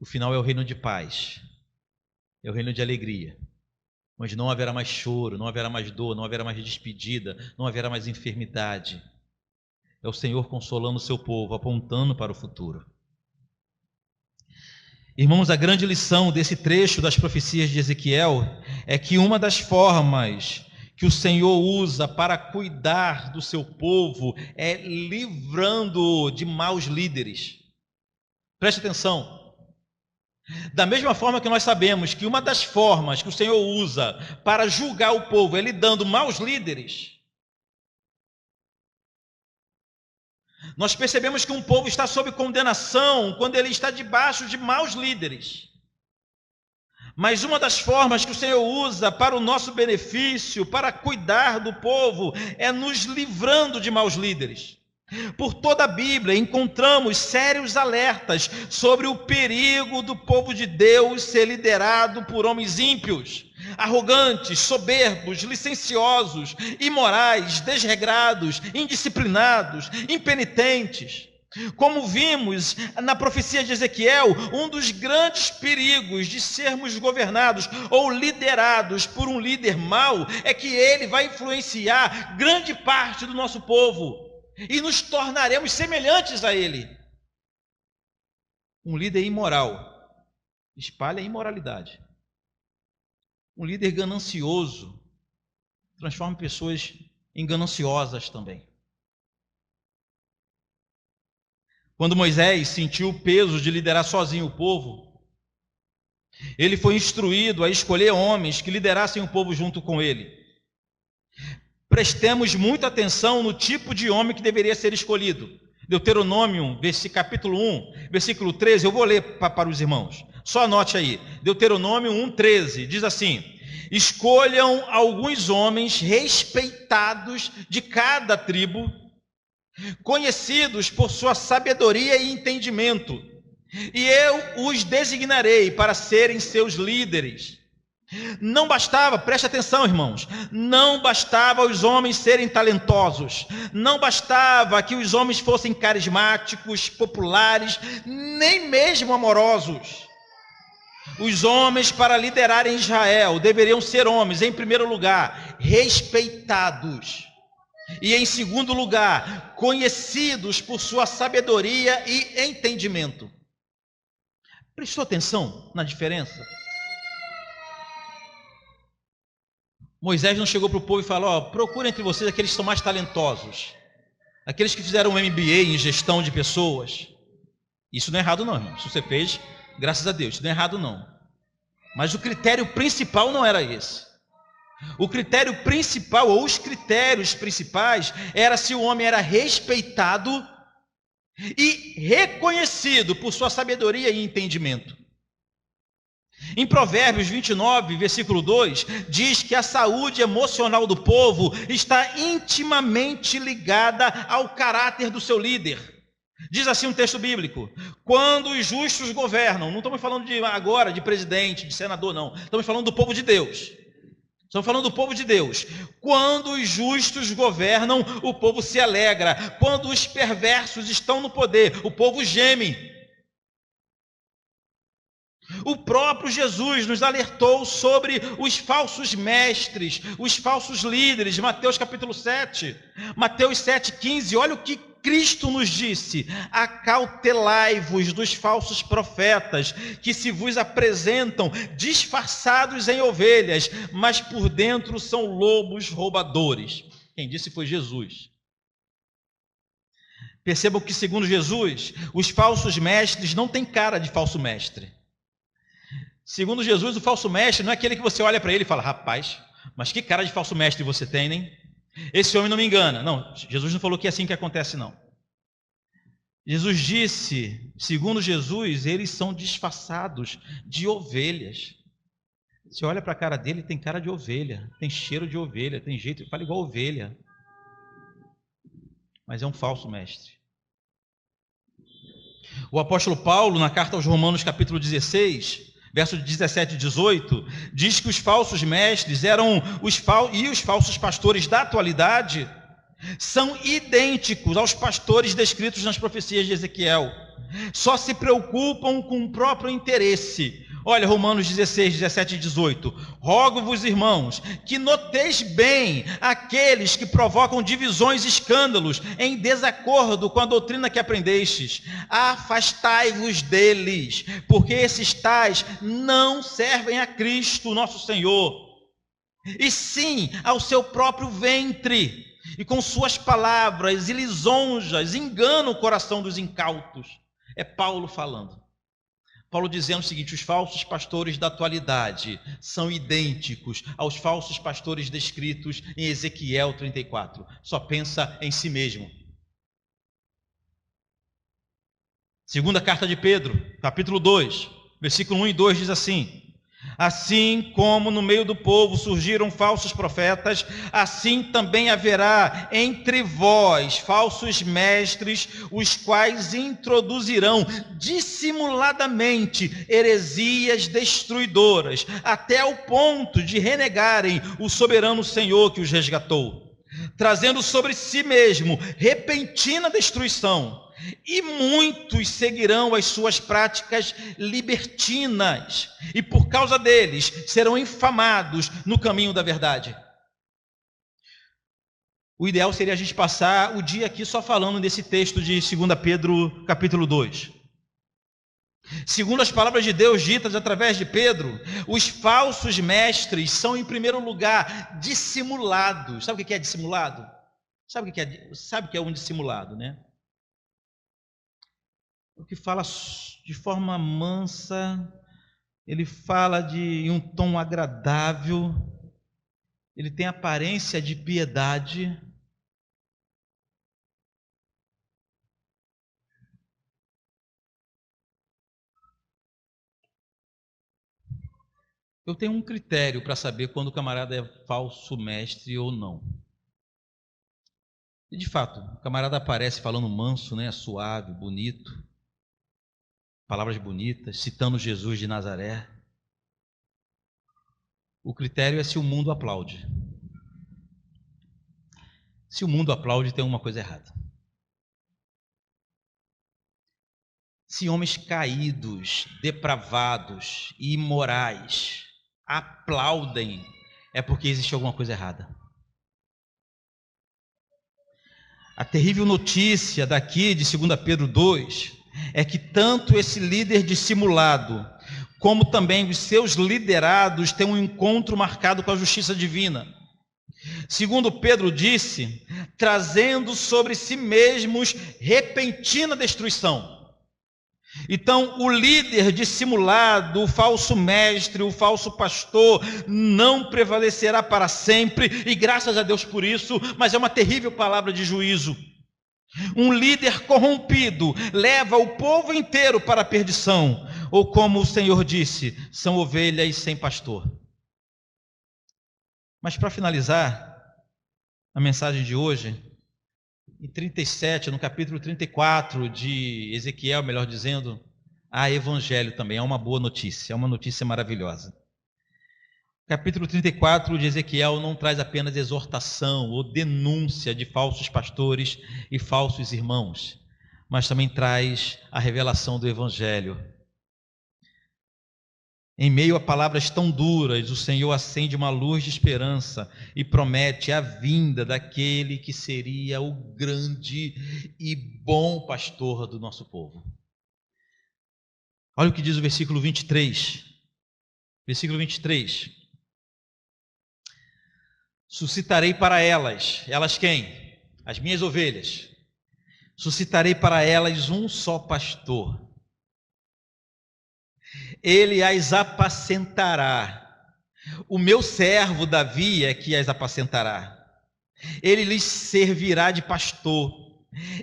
S1: O final é o reino de paz, é o reino de alegria, onde não haverá mais choro, não haverá mais dor, não haverá mais despedida, não haverá mais enfermidade. É o Senhor consolando o seu povo, apontando para o futuro. Irmãos, a grande lição desse trecho das profecias de Ezequiel é que uma das formas que o Senhor usa para cuidar do seu povo é livrando-o de maus líderes. Preste atenção. Da mesma forma que nós sabemos que uma das formas que o Senhor usa para julgar o povo é lhe dando maus líderes, nós percebemos que um povo está sob condenação quando ele está debaixo de maus líderes. Mas uma das formas que o Senhor usa para o nosso benefício, para cuidar do povo, é nos livrando de maus líderes. Por toda a Bíblia encontramos sérios alertas sobre o perigo do povo de Deus ser liderado por homens ímpios, arrogantes, soberbos, licenciosos, imorais, desregrados, indisciplinados, impenitentes. Como vimos na profecia de Ezequiel, um dos grandes perigos de sermos governados ou liderados por um líder mau é que ele vai influenciar grande parte do nosso povo e nos tornaremos semelhantes a ele. Um líder imoral espalha a imoralidade. Um líder ganancioso transforma pessoas em gananciosas também. Quando Moisés sentiu o peso de liderar sozinho o povo, ele foi instruído a escolher homens que liderassem o povo junto com ele. Prestemos muita atenção no tipo de homem que deveria ser escolhido. Deuteronômio, capítulo 1, versículo 13, eu vou ler para os irmãos. Só anote aí. Deuteronômio 1:13, diz assim: escolham alguns homens respeitados de cada tribo, conhecidos por sua sabedoria e entendimento, e eu os designarei para serem seus líderes. Não bastava, preste atenção, irmãos, não bastava os homens serem talentosos, não bastava que os homens fossem carismáticos, populares, nem mesmo amorosos. Os homens, para liderarem Israel, deveriam ser homens, em primeiro lugar, respeitados, e em segundo lugar, conhecidos por sua sabedoria e entendimento. Prestou atenção na diferença? Moisés não chegou para o povo e falou: procura entre vocês aqueles que são mais talentosos, aqueles que fizeram um MBA em gestão de pessoas. Isso não é errado não, irmão. Se você fez, graças a Deus, isso não é errado não. Mas o critério principal não era esse. O critério principal, ou os critérios principais, era se o homem era respeitado e reconhecido por sua sabedoria e entendimento. Em Provérbios 29, versículo 2, diz que a saúde emocional do povo está intimamente ligada ao caráter do seu líder. Diz assim um texto bíblico: quando os justos governam, não estamos falando agora de presidente, de senador, não, estamos falando do povo de Deus. Estamos falando do povo de Deus. Quando os justos governam, o povo se alegra. Quando os perversos estão no poder, o povo geme. O próprio Jesus nos alertou sobre os falsos mestres, os falsos líderes, Mateus capítulo 7, Mateus 7,15, olha o que Cristo nos disse: acautelai-vos dos falsos profetas, que se vos apresentam disfarçados em ovelhas, mas por dentro são lobos roubadores. Quem disse foi Jesus. Percebam que, segundo Jesus, os falsos mestres não têm cara de falso mestre. Segundo Jesus, o falso mestre não é aquele que você olha para ele e fala: rapaz, mas que cara de falso mestre você tem, hein? Esse homem não me engana. Não, Jesus não falou que é assim que acontece, não. Jesus disse, segundo Jesus, eles são disfarçados de ovelhas. Você olha para a cara dele, tem cara de ovelha, tem cheiro de ovelha, tem jeito, fala igual ovelha. Mas é um falso mestre. O apóstolo Paulo, na carta aos Romanos, capítulo 16, versos 17 e 18, diz que os falsos mestres e os falsos pastores da atualidade são idênticos aos pastores descritos nas profecias de Ezequiel. Só se preocupam com o próprio interesse. Olha, Romanos 16, 17 e 18. Rogo-vos, irmãos, que noteis bem aqueles que provocam divisões e escândalos em desacordo com a doutrina que aprendestes. Afastai-vos deles, porque esses tais não servem a Cristo, nosso Senhor, e sim ao seu próprio ventre, e com suas palavras e lisonjas enganam o coração dos incautos. É Paulo falando. Paulo dizendo o seguinte: os falsos pastores da atualidade são idênticos aos falsos pastores descritos em Ezequiel 34. Só pensa em si mesmo. Segunda carta de Pedro, capítulo 2, versículo 1 e 2 diz assim: assim como no meio do povo surgiram falsos profetas, assim também haverá entre vós falsos mestres, os quais introduzirão dissimuladamente heresias destruidoras, até ao ponto de renegarem o soberano Senhor que os resgatou, trazendo sobre si mesmo repentina destruição. E muitos seguirão as suas práticas libertinas, e por causa deles serão infamados no caminho da verdade. O ideal seria a gente passar o dia aqui só falando desse texto de 2 Pedro capítulo 2. Segundo as palavras de Deus ditas através de Pedro, os falsos mestres são, em primeiro lugar, dissimulados. Sabe o que é dissimulado? Sabe o que é um dissimulado, né? O que fala de forma mansa, ele fala em um tom agradável, ele tem aparência de piedade. Eu tenho um critério para saber quando o camarada é falso mestre ou não. E de fato, o camarada aparece falando manso, né, suave, bonito, palavras bonitas, citando Jesus de Nazaré. O critério é se o mundo aplaude. Se o mundo aplaude, tem alguma coisa errada. Se homens caídos, depravados e imorais aplaudem, é porque existe alguma coisa errada. A terrível notícia daqui de 2 Pedro 2 é que tanto esse líder dissimulado, como também os seus liderados têm um encontro marcado com a justiça divina. Segundo Pedro disse, trazendo sobre si mesmos repentina destruição. Então, o líder dissimulado, o falso mestre, o falso pastor, não prevalecerá para sempre, e graças a Deus por isso, mas é uma terrível palavra de juízo. Um líder corrompido leva o povo inteiro para a perdição, ou como o Senhor disse, são ovelhas sem pastor. Mas para finalizar a mensagem de hoje, em 37, no capítulo 34 de Ezequiel, melhor dizendo, há evangelho também, há uma boa notícia, é uma notícia maravilhosa. Capítulo 34 de Ezequiel não traz apenas exortação ou denúncia de falsos pastores e falsos irmãos, mas também traz a revelação do evangelho. Em meio a palavras tão duras, o Senhor acende uma luz de esperança e promete a vinda daquele que seria o grande e bom pastor do nosso povo. Olha o que diz o versículo 23. Versículo 23. Suscitarei para elas quem? As minhas ovelhas. Suscitarei para elas um só pastor. Ele as apacentará. O meu servo Davi é que as apacentará. Ele lhes servirá de pastor.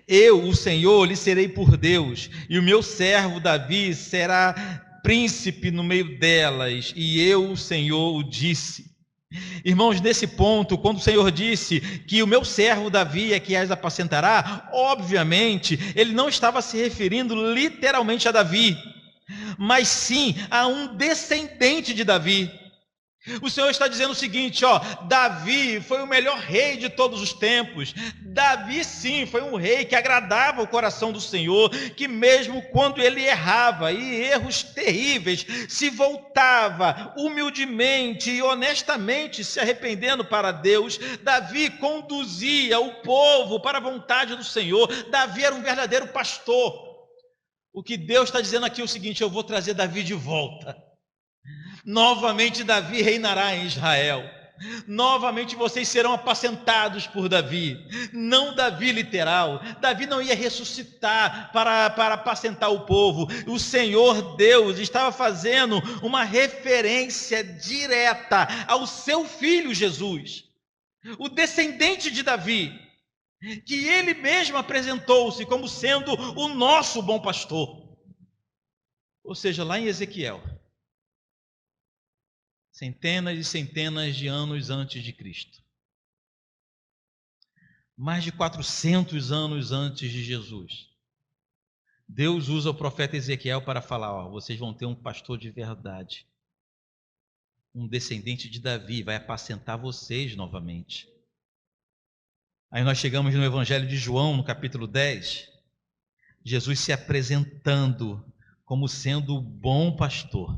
S1: Eu, o Senhor, lhe serei por Deus, e o meu servo Davi será príncipe no meio delas, e eu, o Senhor, o disse. Irmãos, nesse ponto, quando o Senhor disse que o meu servo Davi é que as apacentará, obviamente, ele não estava se referindo literalmente a Davi, mas sim a um descendente de Davi. O Senhor está dizendo o seguinte, Davi foi o melhor rei de todos os tempos. Davi sim, foi um rei que agradava o coração do Senhor, que mesmo quando ele errava, e erros terríveis, se voltava humildemente e honestamente se arrependendo para Deus. Davi conduzia o povo para a vontade do Senhor. Davi era um verdadeiro pastor. O que Deus está dizendo aqui é o seguinte, eu vou trazer Davi de volta. Novamente Davi reinará em Israel. Novamente vocês serão apacentados por Davi. Não Davi literal. Davi não ia ressuscitar para apacentar o povo. O Senhor Deus estava fazendo uma referência direta ao seu filho Jesus, o descendente de Davi, que ele mesmo apresentou-se como sendo o nosso bom pastor. Ou seja, lá em Ezequiel, centenas e centenas de anos antes de Cristo. Mais de 400 anos antes de Jesus. Deus usa o profeta Ezequiel para falar, vocês vão ter um pastor de verdade. Um descendente de Davi vai apacentar vocês novamente. Aí nós chegamos no Evangelho de João, no capítulo 10. Jesus se apresentando como sendo o bom pastor.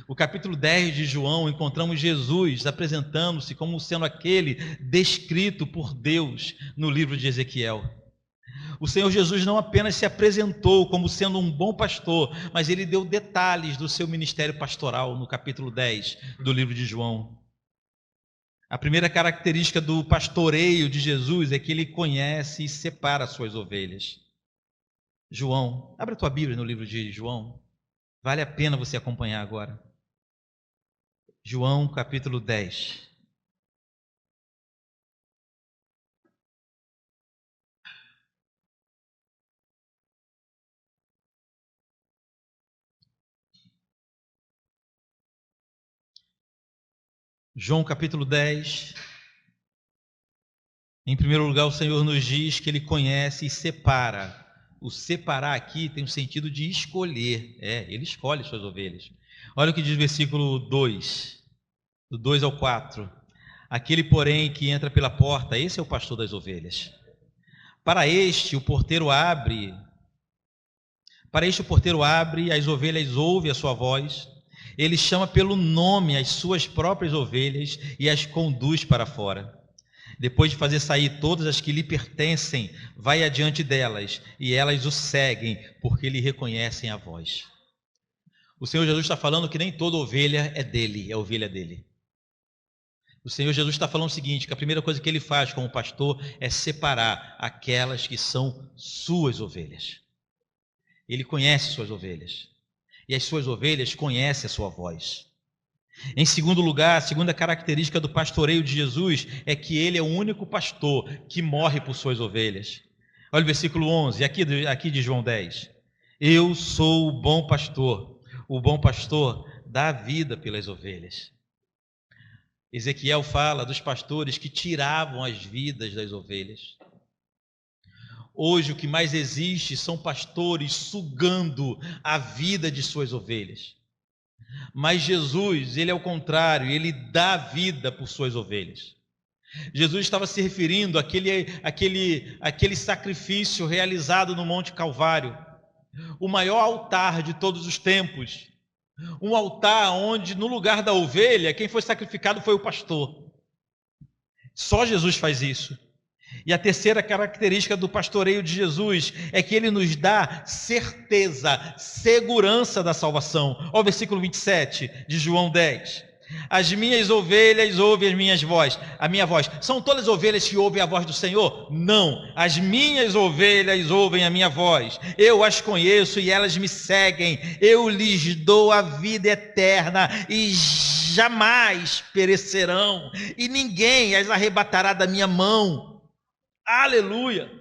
S1: O capítulo 10 de João, encontramos Jesus apresentando-se como sendo aquele descrito por Deus no livro de Ezequiel. O Senhor Jesus não apenas se apresentou como sendo um bom pastor, mas ele deu detalhes do seu ministério pastoral no capítulo 10 do livro de João. A primeira característica do pastoreio de Jesus é que ele conhece e separa as suas ovelhas. João, abre a tua Bíblia no livro de João. Vale a pena você acompanhar agora. João capítulo 10. João capítulo 10. Em primeiro lugar, o Senhor nos diz que Ele conhece e separa. O separar aqui tem o sentido de escolher. Ele escolhe suas ovelhas. Olha o que diz o versículo 2, do 2 ao 4. Aquele, porém, que entra pela porta, esse é o pastor das ovelhas. Para este o porteiro abre, as ovelhas ouvem a sua voz. Ele chama pelo nome as suas próprias ovelhas e as conduz para fora. Depois de fazer sair todas as que lhe pertencem, vai adiante delas, e elas o seguem, porque lhe reconhecem a voz. O Senhor Jesus está falando que nem toda ovelha é dele, é ovelha dele. O Senhor Jesus está falando o seguinte, que a primeira coisa que Ele faz como pastor é separar aquelas que são suas ovelhas. Ele conhece suas ovelhas, e as suas ovelhas conhecem a sua voz. Em segundo lugar, a segunda característica do pastoreio de Jesus é que Ele é o único pastor que morre por suas ovelhas. Olha o versículo 11, aqui de João 10. Eu sou o bom pastor dá a vida pelas ovelhas. Ezequiel fala dos pastores que tiravam as vidas das ovelhas. Hoje o que mais existe são pastores sugando a vida de suas ovelhas. Mas Jesus, Ele é o contrário, Ele dá vida por suas ovelhas. Jesus estava se referindo àquele sacrifício realizado no Monte Calvário, o maior altar de todos os tempos, um altar onde no lugar da ovelha, quem foi sacrificado foi o pastor. Só Jesus faz isso. E a terceira característica do pastoreio de Jesus é que Ele nos dá certeza, segurança da salvação. Olha o versículo 27 de João 10. As minhas ovelhas ouvem a minha voz. São todas as ovelhas que ouvem a voz do Senhor? Não. As minhas ovelhas ouvem a minha voz. Eu as conheço e elas me seguem. Eu lhes dou a vida eterna e jamais perecerão. E ninguém as arrebatará da minha mão. Aleluia!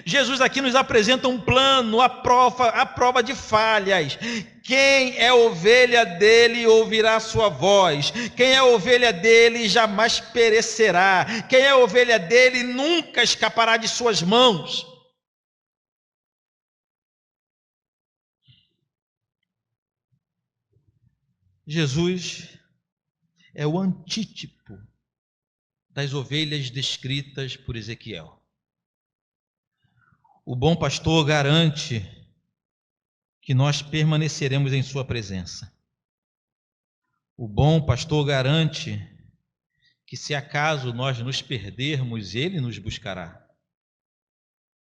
S1: Jesus aqui nos apresenta um plano, a prova de falhas. Quem é ovelha dele ouvirá a sua voz. Quem é ovelha dele jamais perecerá. Quem é ovelha dele nunca escapará de suas mãos. Jesus é o antítipo das ovelhas descritas por Ezequiel. O bom pastor garante que nós permaneceremos em sua presença. O bom pastor garante que se acaso nós nos perdermos, ele nos buscará.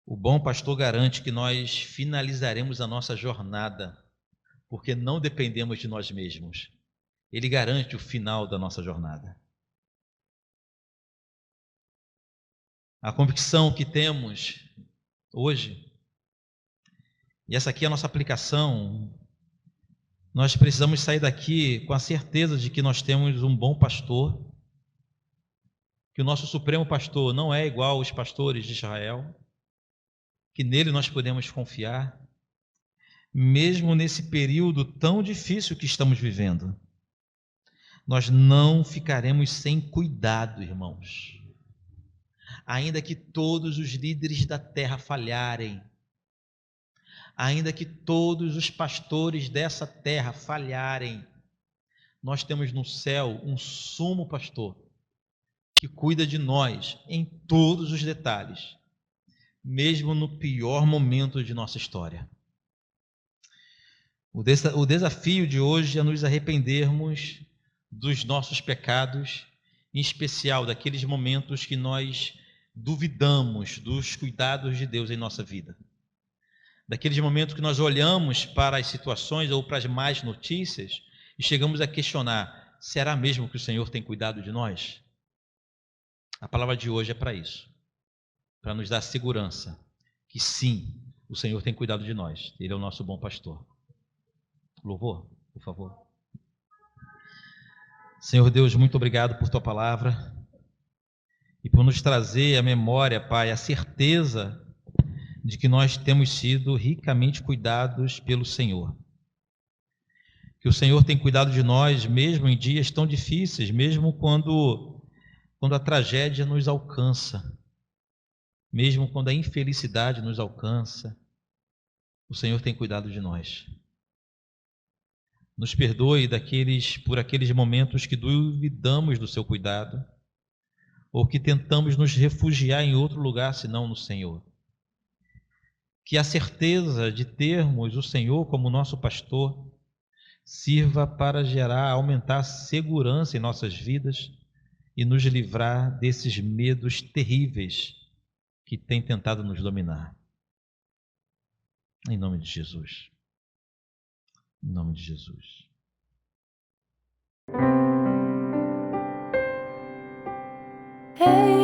S1: O bom pastor garante que nós finalizaremos a nossa jornada, porque não dependemos de nós mesmos. Ele garante o final da nossa jornada. A convicção que temos hoje, e essa aqui é a nossa aplicação, nós precisamos sair daqui com a certeza de que nós temos um bom pastor, que o nosso supremo pastor não é igual aos pastores de Israel, que nele nós podemos confiar, mesmo nesse período tão difícil que estamos vivendo. Nós não ficaremos sem cuidado, irmãos. Ainda que todos os líderes da terra falharem, ainda que todos os pastores dessa terra falharem, nós temos no céu um sumo pastor que cuida de nós em todos os detalhes, mesmo no pior momento de nossa história. O desafio de hoje é nos arrependermos dos nossos pecados, em especial daqueles momentos que nós duvidamos dos cuidados de Deus em nossa vida. Daqueles momentos que nós olhamos para as situações ou para as más notícias e chegamos a questionar: será mesmo que o Senhor tem cuidado de nós? A palavra de hoje é para isso, para nos dar segurança que sim, o Senhor tem cuidado de nós. Ele é o nosso bom pastor. Louvor, por favor. Senhor Deus, muito obrigado por tua palavra e por nos trazer à memória, Pai, a certeza de que nós temos sido ricamente cuidados pelo Senhor. que o Senhor tem cuidado de nós, mesmo em dias tão difíceis, mesmo quando a tragédia nos alcança, mesmo quando a infelicidade nos alcança, o Senhor tem cuidado de nós. Nos perdoe por aqueles momentos que duvidamos do seu cuidado, ou que tentamos nos refugiar em outro lugar senão no Senhor. Que a certeza de termos o Senhor como nosso pastor sirva para aumentar a segurança em nossas vidas e nos livrar desses medos terríveis que têm tentado nos dominar. Em nome de Jesus. Em nome de Jesus.
S2: Hey.